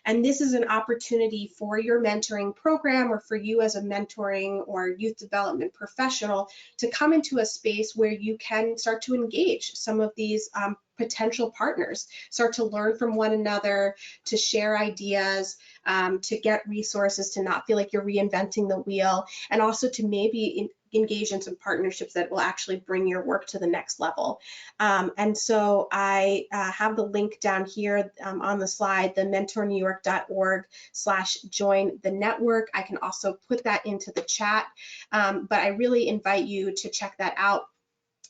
And this is an opportunity for your mentoring program, or for you as a mentoring or youth development professional, to come into a space where you can start to engage some of these potential partners, start to learn from one another, to share ideas, to get resources, to not feel like you're reinventing the wheel, and also to maybe engage in some partnerships that will actually bring your work to the next level. And so I have the link down here on the slide, the mentornewyork.org/join the network. I can also put that into the chat, but I really invite you to check that out.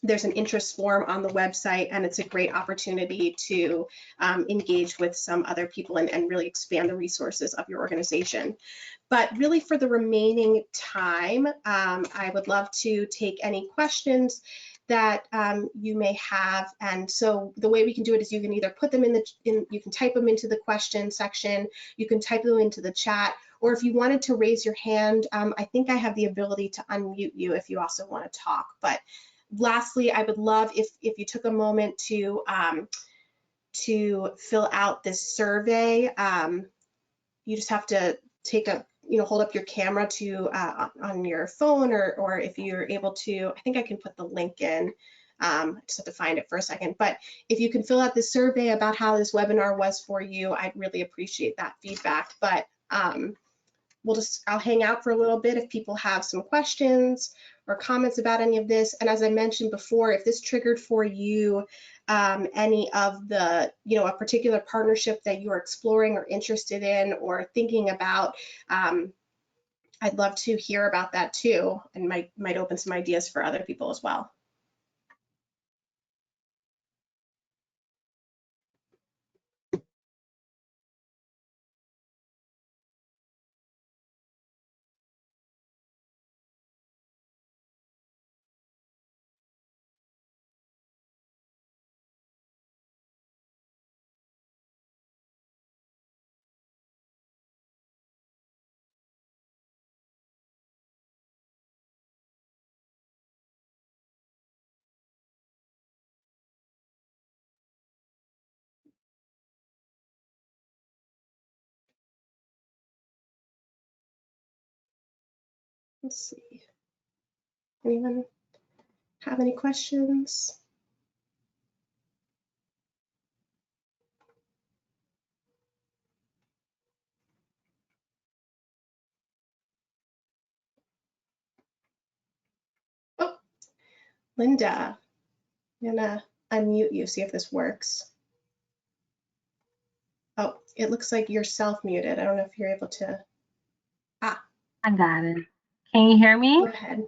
There's an interest form on the website, and it's a great opportunity to engage with some other people and really expand the resources of your organization. But really, for the remaining time, I would love to take any questions that you may have. And so the way we can do it is you can either put them you can type them into the question section, you can type them into the chat, or if you wanted to raise your hand, I think I have the ability to unmute you if you also want to talk. But lastly, I would love if you took a moment to to fill out this survey. You just have to take a, hold up your camera to on your phone, or if you're able to, I think I can put the link in. I just have to find it for a second. But if you can fill out this survey about how this webinar was for you, I'd really appreciate that feedback. But I'll hang out for a little bit if people have some questions or comments about any of this. And as I mentioned before, if this triggered for you any of the, a particular partnership that you're exploring or interested in or thinking about, I'd love to hear about that too, and might open some ideas for other people as well. Let's see. Anyone have any questions? Oh, Linda, I'm gonna unmute you, see if this works. Oh, it looks like you're self-muted. I don't know if you're able to. I got it. Can you hear me? Go ahead.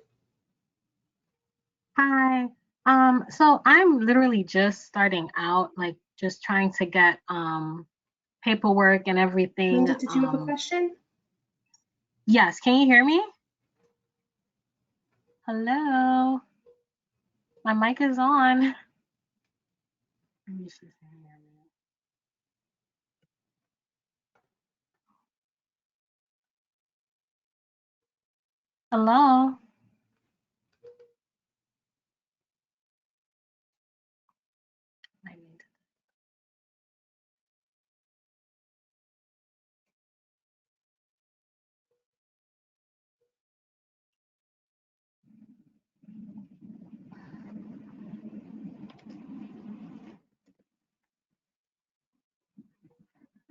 Hi. So I'm literally just starting out, like just trying to get paperwork and everything. Linda, did you have a question? Yes, can you hear me? Hello. My mic is on. Let me see if I can hear me. Hello.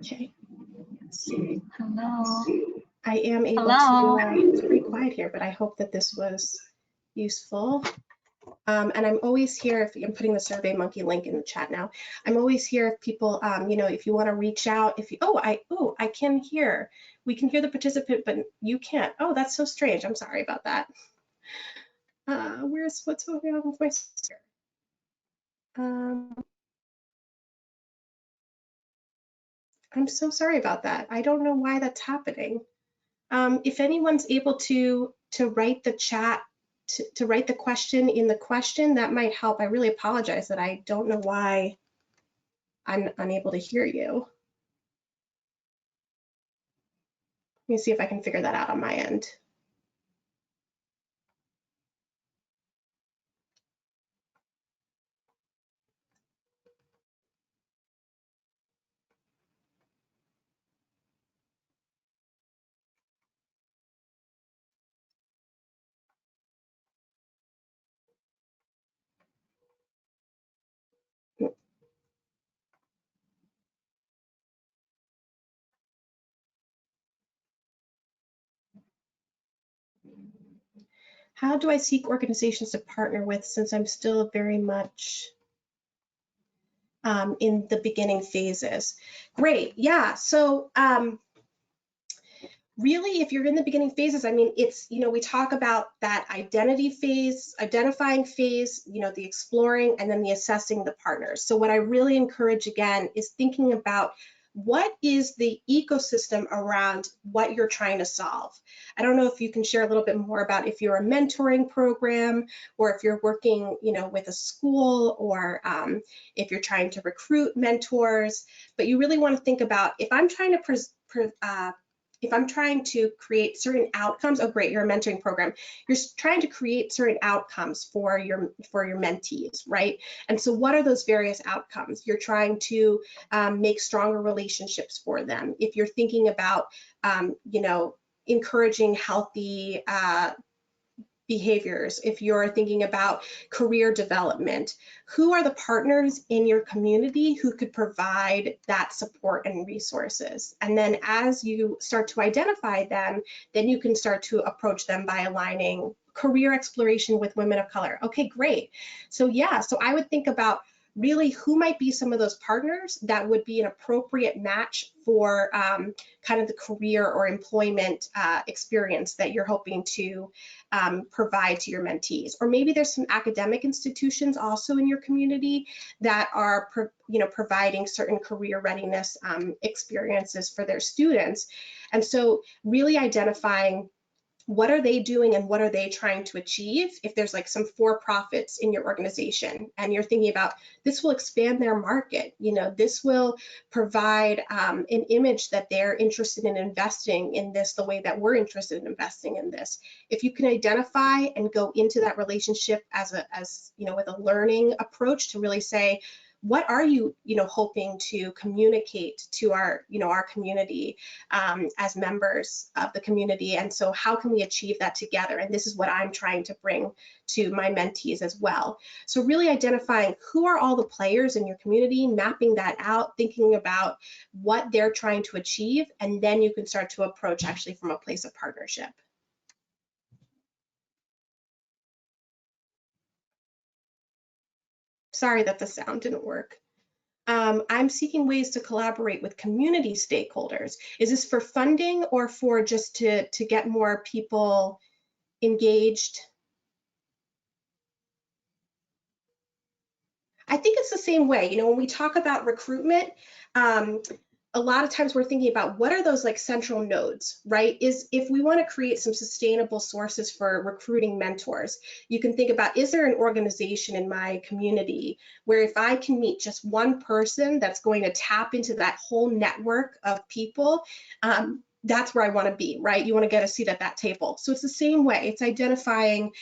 Okay. Let's see. Hello. I am able Hello. to, it's pretty quiet here, but I hope that this was useful. And I'm always here if I'm putting the Survey Monkey link in the chat now. I'm always here if people, if you want to reach out, if you, I can hear. We can hear the participant, but you can't. Oh, that's so strange. I'm sorry about that. What's going on with my sister? I'm so sorry about that. I don't know why that's happening. If anyone's able to write the chat, to write the question in the question, that might help. I really apologize that I don't know why I'm unable to hear you. Let me see if I can figure that out on my end. How do I seek organizations to partner with since I'm still very much in the beginning phases? Great, yeah. So really, if you're in the beginning phases, I mean, it's, we talk about that identity phase, identifying phase, the exploring, and then the assessing the partners. So what I really encourage, again, is thinking about what is the ecosystem around what you're trying to solve. I don't know if you can share a little bit more about if you're a mentoring program, or if you're working, with a school, or if you're trying to recruit mentors, but you really want to think about, if I'm trying to if I'm trying to create certain outcomes, oh great, you're a mentoring program. You're trying to create certain outcomes for your mentees, right? And so what are those various outcomes? You're trying to make stronger relationships for them. If you're thinking about, you know, encouraging healthy behaviors, if you're thinking about career development, who are the partners in your community who could provide that support and resources? And then as you start to identify them, then you can start to approach them by aligning career exploration with women of color. Okay, great. So yeah, so I would think about really who might be some of those partners that would be an appropriate match for kind of the career or employment experience that you're hoping to provide to your mentees. Or maybe there's some academic institutions also in your community that are providing certain career readiness experiences for their students. And so really identifying what are they doing and what are they trying to achieve. If there's like some for-profits in your organization and you're thinking about this will expand their market, you know, this will provide an image that they're interested in investing in this the way that we're interested in investing in this. If you can identify and go into that relationship as you know, with a learning approach to really say, what are you, hoping to communicate to our, our community as members of the community? And so how can we achieve that together? And this is what I'm trying to bring to my mentees as well. So really identifying who are all the players in your community, mapping that out, thinking about what they're trying to achieve, and then you can start to approach actually from a place of partnership. Sorry that the sound didn't work. I'm seeking ways to collaborate with community stakeholders. Is this for funding or for just to get more people engaged? I think it's the same way. You know, when we talk about recruitment, a lot of times we're thinking about what are those like central nodes, right? Is if we want to create some sustainable sources for recruiting mentors, you can think about, is there an organization in my community where if I can meet just one person that's going to tap into that whole network of people, that's where I want to be, right? You want to get a seat at that table. So it's the same way. It's identifying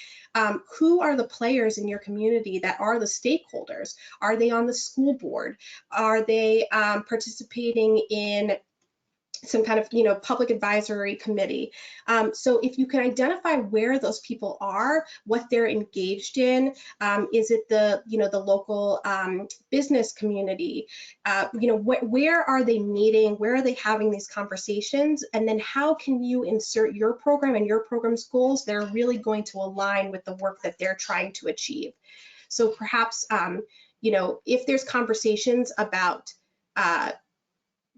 who are the players in your community that are the stakeholders. Are they on the school board? Are they participating in some kind of public advisory committee? So if you can identify where those people are, what they're engaged in, is it the the local business community? Where are they meeting? Where are they having these conversations? And then how can you insert your program and your program's goals that are really going to align with the work that they're trying to achieve? So perhaps if there's conversations about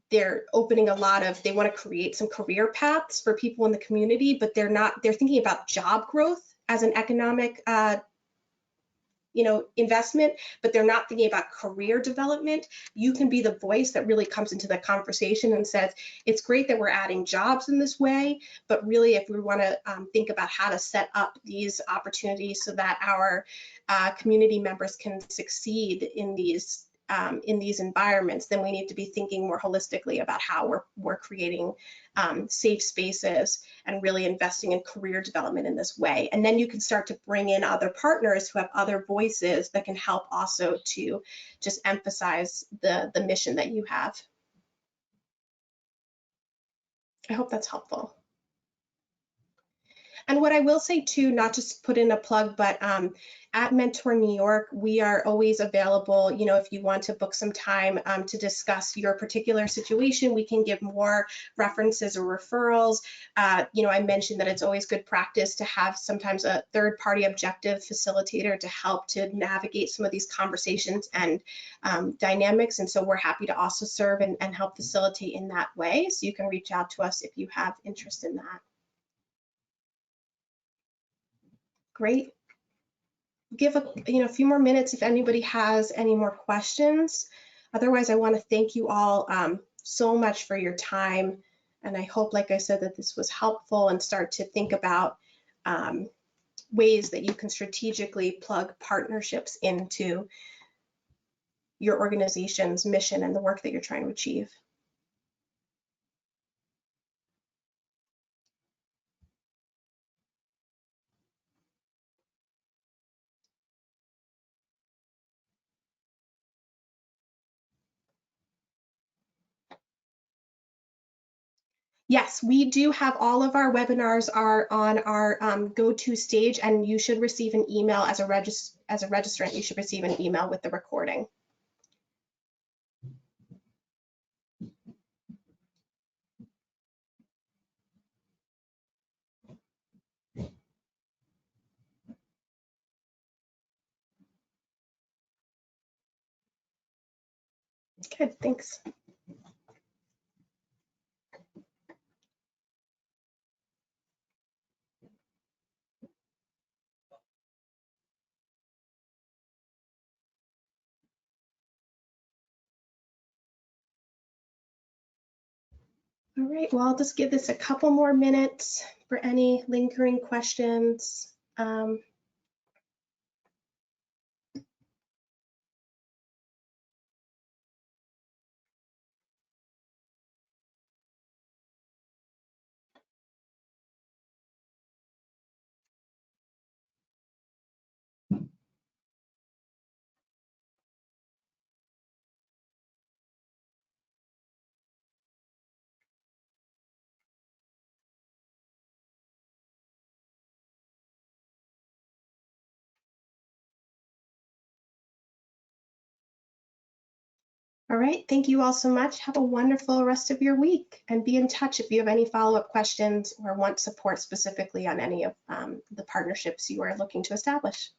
they're opening a lot of, they want to create some career paths for people in the community, but they're thinking about job growth as an economic investment, but they're not thinking about career development. You can be the voice that really comes into the conversation and says, it's great that we're adding jobs in this way, but really if we want to think about how to set up these opportunities so that our community members can succeed in these environments, then we need to be thinking more holistically about how we're creating safe spaces and really investing in career development in this way. And then you can start to bring in other partners who have other voices that can help also to just emphasize the mission that you have. I hope that's helpful. And what I will say too, not just put in a plug, but at Mentor New York, we are always available. If you want to book some time to discuss your particular situation, we can give more references or referrals. I mentioned that it's always good practice to have sometimes a third-party objective facilitator to help to navigate some of these conversations and dynamics. And so we're happy to also serve and help facilitate in that way. So you can reach out to us if you have interest in that. Great. Give a few more minutes if anybody has any more questions. Otherwise, I want to thank you all so much for your time. And I hope, like I said, that this was helpful and start to think about ways that you can strategically plug partnerships into your organization's mission and the work that you're trying to achieve. Yes, we do have all of our webinars are on our go-to stage, and you should receive an email as a registrant. You should receive an email with the recording. Good, thanks. All right, well, I'll just give this a couple more minutes for any lingering questions. All right, thank you all so much. Have a wonderful rest of your week, and be in touch if you have any follow-up questions or want support specifically on any of the partnerships you are looking to establish.